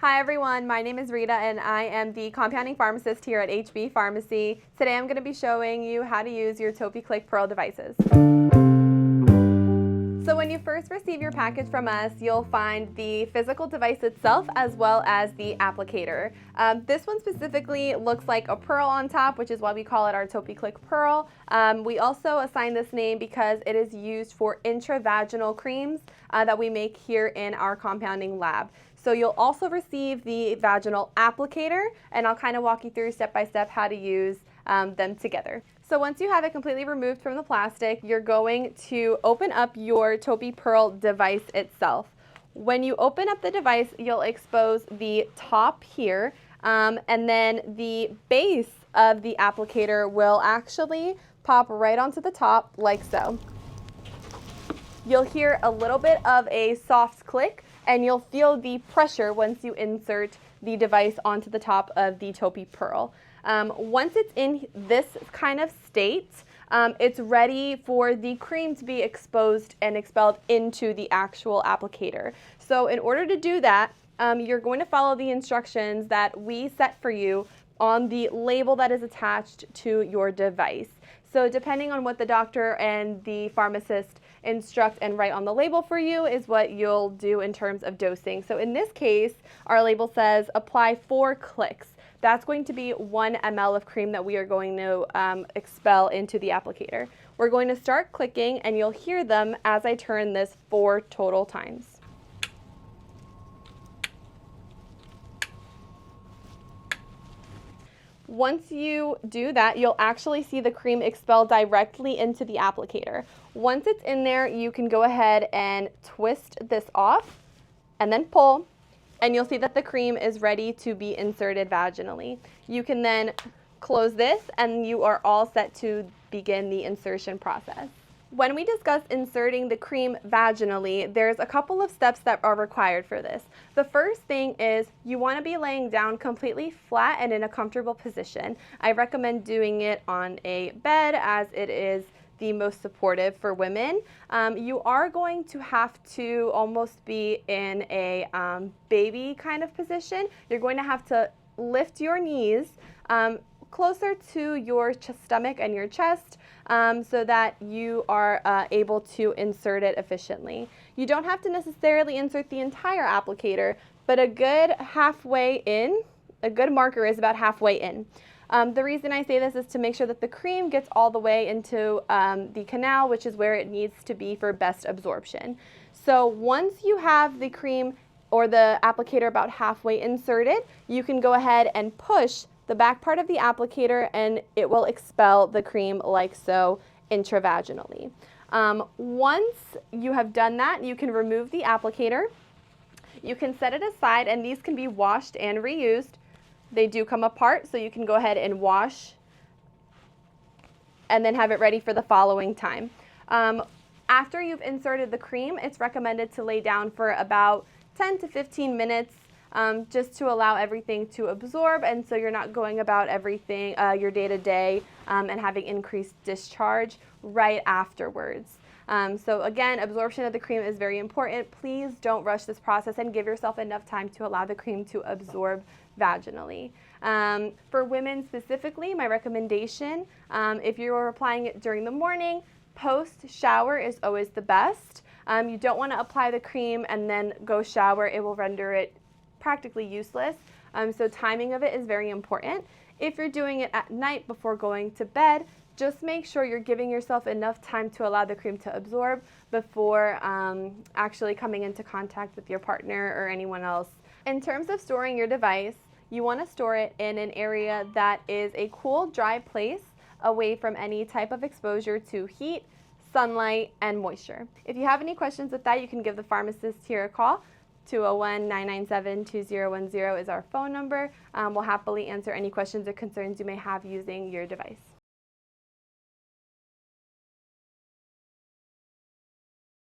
Hi everyone, my name is Rita and I am the compounding pharmacist here at HB Pharmacy. Today I'm going to be showing you how to use your Topi-CLICK Pearl devices. So when you first receive your package from us, you'll find the physical device itself as well as the applicator. This one specifically looks like a pearl on top, which is why we call it our Topi-CLICK Pearl. We also assign this name because it is used for intravaginal creams that we make here in our compounding lab. So you'll also receive the vaginal applicator, and I'll kind of walk you through step by step how to use them together. So once you have it completely removed from the plastic, you're going to open up your Topi Pearl device itself. When you open up the device, you'll expose the top here, and then the base of the applicator will actually pop right onto the top like so. You'll hear a little bit of a soft click, and you'll feel the pressure once you insert the device onto the top of the Topi Pearl. Once it's in this kind of state, it's ready for the cream to be exposed and expelled into the actual applicator. So in order to do that, you're going to follow the instructions that we set for you on the label that is attached to your device. So depending on what the doctor and the pharmacist instruct and write on the label for you is what you'll do in terms of dosing. So in this case, our label says apply 4 clicks. That's going to be 1 ml of cream that we are going to expel into the applicator. We're going to start clicking, and you'll hear them as I turn this 4 total times. Once you do that, you'll actually see the cream expel directly into the applicator. Once it's in there, you can go ahead and twist this off and then pull, and you'll see that the cream is ready to be inserted vaginally. You can then close this and you are all set to begin the insertion process. When we discuss inserting the cream vaginally, there's a couple of steps that are required for this. The first thing is you want to be laying down completely flat and in a comfortable position. I recommend doing it on a bed as it is the most supportive for women. You are going to have to almost be in a baby kind of position. You're going to have to lift your knees closer to your stomach and your chest so that you are able to insert it efficiently. You don't have to necessarily insert the entire applicator, but a good halfway in, a good marker is about halfway in. The reason I say this is to make sure that the cream gets all the way into the canal, which is where it needs to be for best absorption. So once you have the cream or the applicator about halfway inserted, you can go ahead and push the back part of the applicator and it will expel the cream like so intravaginally. Once you have done that, you can remove the applicator. You can set it aside, and these can be washed and reused. They do come apart, so you can go ahead and wash and then have it ready for the following time. After you've inserted the cream, it's recommended to lay down for about 10 to 15 minutes just to allow everything to absorb, and so you're not going about everything, your day-to-day, and having increased discharge right afterwards. So again, absorption of the cream is very important. Please don't rush this process and give yourself enough time to allow the cream to absorb vaginally. For women specifically, my recommendation, if you are applying it during the morning, post-shower is always the best. You don't want to apply the cream and then go shower. It will render it practically useless. So timing of it is very important. If you're doing it at night before going to bed, just make sure you're giving yourself enough time to allow the cream to absorb before actually coming into contact with your partner or anyone else. In terms of storing your device, you want to store it in an area that is a cool, dry place away from any type of exposure to heat, sunlight, and moisture. If you have any questions with that, you can give the pharmacist here a call. 201-997-2010 is our phone number. We'll happily answer any questions or concerns you may have using your device.